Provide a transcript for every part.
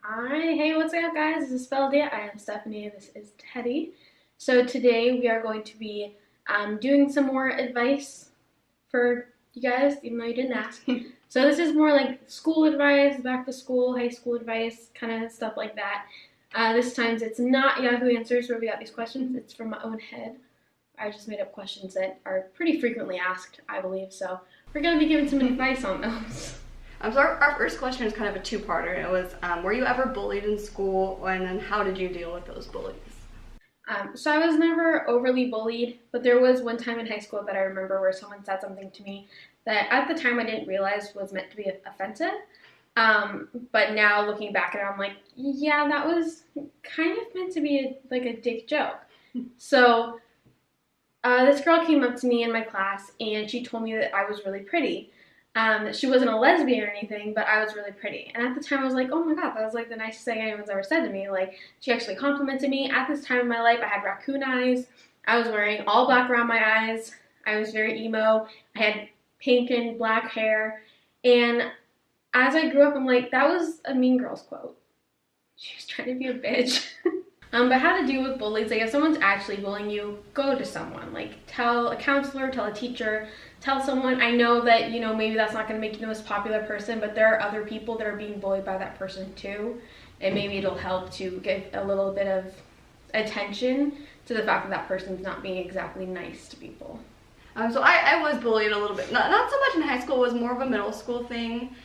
Alright, hey, what's up, guys? This is Feldia. I am Stephanie. This is Teddy. So today we are going to be doing some more advice for you guys, even though you didn't ask. So this is more like school advice, back to school, high school advice, kind of stuff like that. This time it's not Yahoo Answers where we got these questions. It's from my own head. I just made up questions that are pretty frequently asked, I believe. So we're going to be giving some advice on those. So our first question is kind of a two-parter. It was, were you ever bullied in school, and then how did you deal with those bullies? So I was never overly bullied, but there was one time in high school that I remember where someone said something to me that at the time I didn't realize was meant to be offensive. But now looking back at it, I'm like, yeah, that was kind of meant to be like a dick joke. So this girl came up to me in my class and she told me that I was really pretty. She wasn't a lesbian or anything, but I was really pretty. And at the time I was like, oh my god, that was like the nicest thing anyone's ever said to me. Like, she actually complimented me. At this time in my life, I had raccoon eyes. I was wearing all black around my eyes. I was very emo. I had pink and black hair. And as I grew up, I'm like, that was a Mean Girls quote. She was trying to be a bitch. But how to deal with bullies, like if someone's actually bullying you, go to someone. Like tell a counselor, tell a teacher, tell someone. I know that, maybe that's not going to make you the most popular person, but there are other people that are being bullied by that person too. And maybe it'll help to give a little bit of attention to the fact that that person's not being exactly nice to people. So I was bullied a little bit. Not so much in high school, it was more of a middle school thing.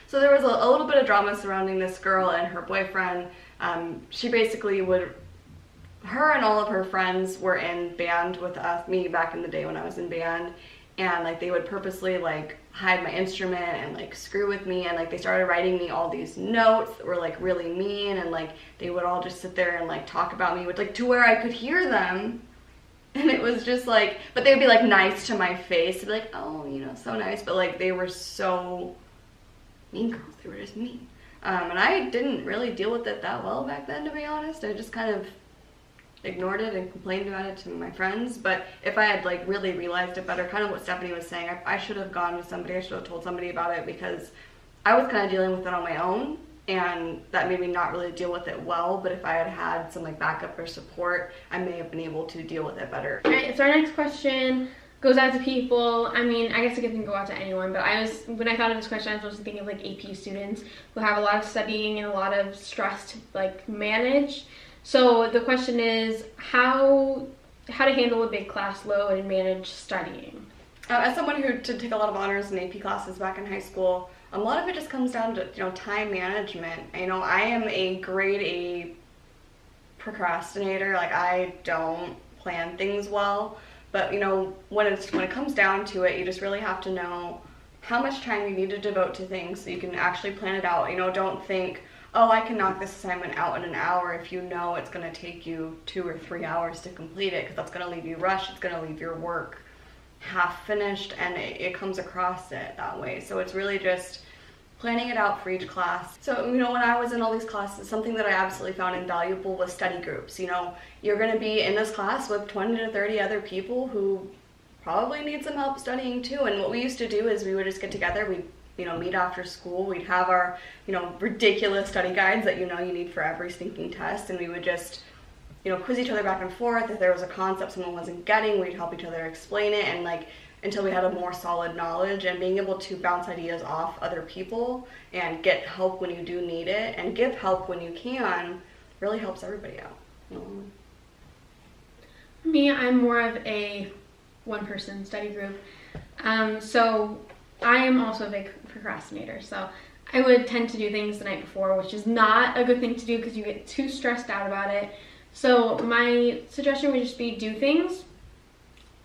So there was a little bit of drama surrounding this girl and her boyfriend. She basically her and all of her friends were in band with me back in the day when I was in band, and like they would purposely like hide my instrument and like screw with me, and like they started writing me all these notes that were like really mean, and like they would all just sit there and like talk about me with like to where I could hear them. And it was just like, but they would be like nice to my face. They'd be like, oh, so nice, but like they were so mean girls. They were just mean. And I didn't really deal with it that well back then, to be honest. I just kind of ignored it and complained about it to my friends. But if I had like really realized it better, kind of what Stephanie was saying, I should have gone with somebody. I should have told somebody about it, because I was kind of dealing with it on my own, and that made me not really deal with it well. But if I had had some like backup or support, I may have been able to deal with it better. All right, so our next question goes out to people. I mean, I guess it can go out to anyone, but when I thought of this question, I was mostly thinking of like AP students who have a lot of studying and a lot of stress to like manage. So the question is how to handle a big class load and manage studying. As someone who did take a lot of honors and AP classes back in high school, a lot of it just comes down to time management. I am a grade A procrastinator. Like, I don't plan things well. But when it comes down to it, you just really have to know how much time you need to devote to things so you can actually plan it out. Don't think, oh, I can knock this assignment out in an hour if you know it's going to take you 2 or 3 hours to complete it, because that's going to leave you rushed. It's going to leave your work half finished, and it comes across it that way. So it's really just planning it out for each class. So, when I was in all these classes, something that I absolutely found invaluable was study groups. You're going to be in this class with 20 to 30 other people who probably need some help studying too. And what we used to do is we would just get together, we'd meet after school, we'd have our ridiculous study guides that you need for every stinking test, and we would just quiz each other back and forth. If there was a concept someone wasn't getting, we'd help each other explain it, and until we had a more solid knowledge. And being able to bounce ideas off other people and get help when you do need it and give help when you can really helps everybody out. For me, I'm more of a one-person study group. So I am also a big procrastinator. So I would tend to do things the night before, which is not a good thing to do because you get too stressed out about it. So my suggestion would just be do things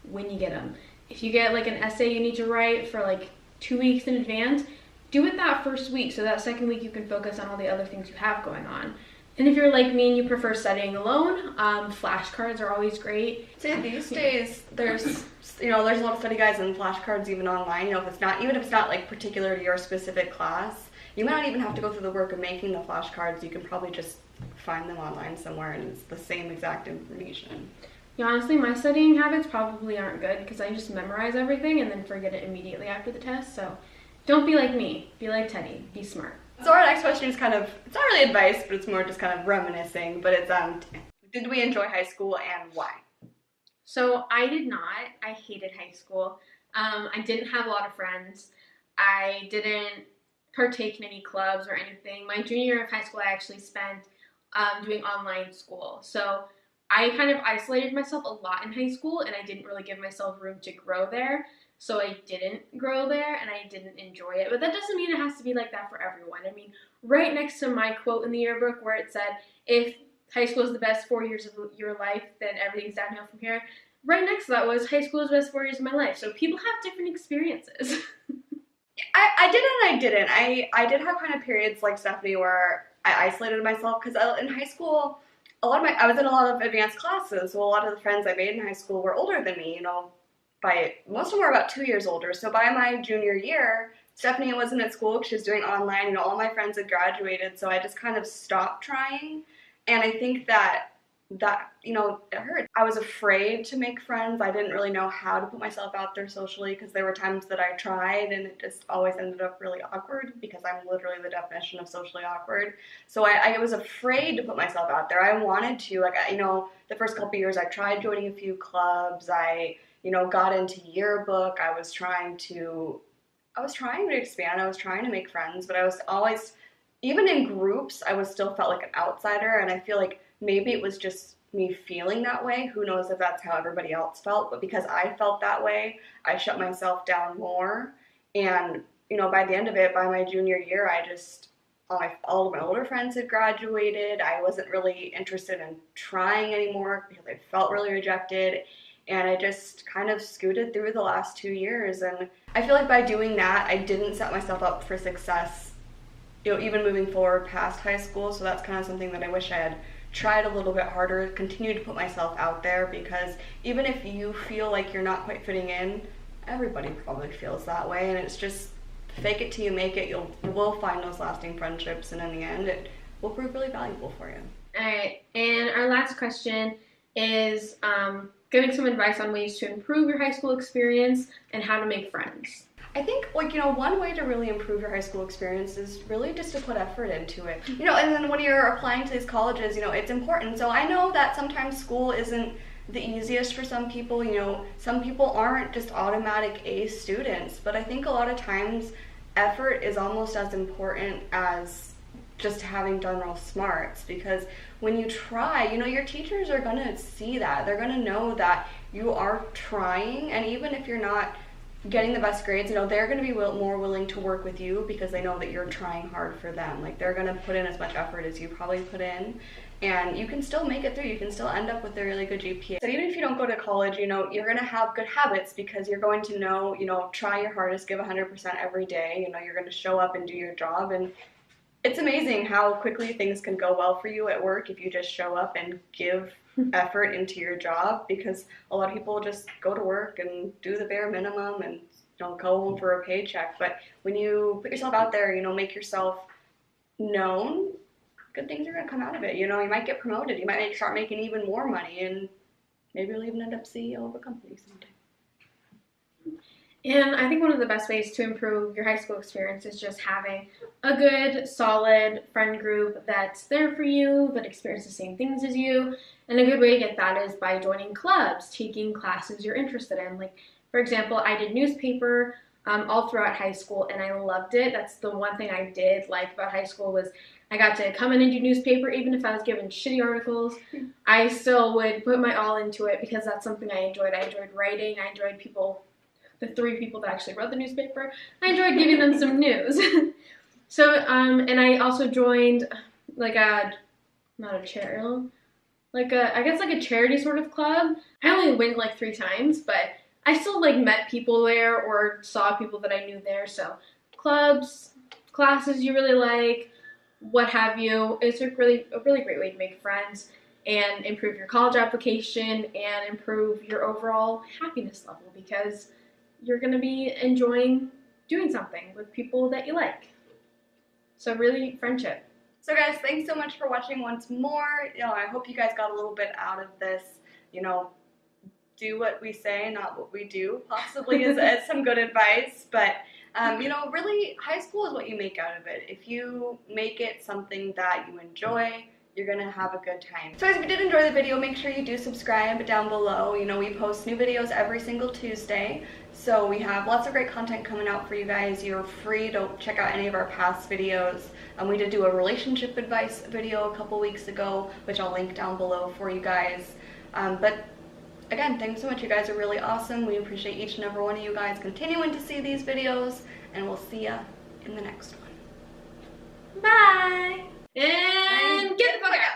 when you get them. If you get like an essay you need to write for like 2 weeks in advance, do it that first week, so that second week you can focus on all the other things you have going on. And if you're like me and you prefer studying alone, flashcards are always great. See, these days there's a lot of study guides and flashcards even online. Even if it's not like particular to your specific class, you might not even have to go through the work of making the flashcards. You can probably just find them online somewhere, and it's the same exact information. Yeah, honestly, my studying habits probably aren't good because I just memorize everything and then forget it immediately after the test. So don't be like me. Be like Teddy. Be smart. So our next question is kind of, it's not really advice, but it's more just kind of reminiscing, but it's, did we enjoy high school and why? So I did not. I hated high school. I didn't have a lot of friends. I didn't partake in any clubs or anything. My junior year of high school, I actually spent doing online school. So I kind of isolated myself a lot in high school, and I didn't really give myself room to grow there. So I didn't grow there, and I didn't enjoy it. But that doesn't mean it has to be like that for everyone. I mean, right next to my quote in the yearbook where it said, if high school is the best 4 years of your life, then everything's downhill from here. Right next to that was high school is the best 4 years of my life. So people have different experiences. I did and I didn't. I did have kind of periods like Stephanie where I isolated myself because in high school, I was in a lot of advanced classes, so a lot of the friends I made in high school were older than me, most of them were about 2 years older. So by my junior year, Stephanie wasn't at school because she was doing online, all my friends had graduated, so I just kind of stopped trying. And I think that it hurt. I was afraid to make friends. I didn't really know how to put myself out there socially because there were times that I tried and it just always ended up really awkward because I'm literally the definition of socially awkward. So I was afraid to put myself out there. I wanted to, the first couple of years I tried joining a few clubs. I got into yearbook. I was trying to expand. I was trying to make friends, but I was always, even in groups, I was still felt like an outsider, and I feel like maybe it was just me feeling that way. Who knows if that's how everybody else felt, but because I felt that way, I shut myself down more. And, by the end of it, by my junior year, all of my older friends had graduated. I wasn't really interested in trying anymore because I felt really rejected. And I just kind of scooted through the last 2 years. And I feel like by doing that, I didn't set myself up for success, even moving forward past high school. So that's kind of something that I wish I had tried a little bit harder, continue to put myself out there, because even if you feel like you're not quite fitting in, everybody probably feels that way, and it's just fake it till you make it. You will find those lasting friendships, and in the end, it will prove really valuable for you. All right, and our last question is giving some advice on ways to improve your high school experience and how to make friends. I think, one way to really improve your high school experience is really just to put effort into it. And then when you're applying to these colleges, it's important. So I know that sometimes school isn't the easiest for some people. Some people aren't just automatic A students, but I think a lot of times effort is almost as important as just having done real smarts, because when you try, your teachers are going to see that. They're going to know that you are trying, and even if you're not getting the best grades, they're going to be more willing to work with you because they know that you're trying hard for them. Like, they're going to put in as much effort as you probably put in, and you can still make it through. You can still end up with a really good GPA. So even if you don't go to college, you're going to have good habits because you're going to know, try your hardest, give 100% every day. You're going to show up and do your job, and it's amazing how quickly things can go well for you at work if you just show up and give effort into your job, because a lot of people just go to work and do the bare minimum and go home for a paycheck. But when you put yourself out there, make yourself known, good things are going to come out of it. You might get promoted, you might start making even more money, and maybe you'll even end up CEO of a company someday. And I think one of the best ways to improve your high school experience is just having a good, solid friend group that's there for you, that experiences the same things as you. And a good way to get that is by joining clubs, taking classes you're interested in. Like, for example, I did newspaper all throughout high school, and I loved it. That's the one thing I did like about high school, was I got to come in and do newspaper. Even if I was given shitty articles, I still would put my all into it because that's something I enjoyed. I enjoyed writing. I enjoyed the 3 people that actually wrote the newspaper. I enjoyed giving them some news. So, and I also joined not a charity, I guess a charity sort of club. I only went 3 times, but I still met people there or saw people that I knew there. So clubs, classes you really like, what have you, it's a really great way to make friends and improve your college application and improve your overall happiness level, because you're going to be enjoying doing something with people that you like. So really, friendship. So guys, thanks so much for watching once more. I hope you guys got a little bit out of this. Do what we say, not what we do, possibly is some good advice. But You know, really, high school is what you make out of it. If you make it something that you enjoy, you're gonna have a good time. So guys, if you did enjoy the video, make sure you do subscribe down below. You know, we post new videos every single Tuesday. So we have lots of great content coming out for you guys. You're free to check out any of our past videos. We did do a relationship advice video a couple weeks ago, which I'll link down below for you guys. But again, thanks so much. You guys are really awesome. We appreciate each and every one of you guys continuing to see these videos, and we'll see ya in the next one. Bye! And get the fuck out!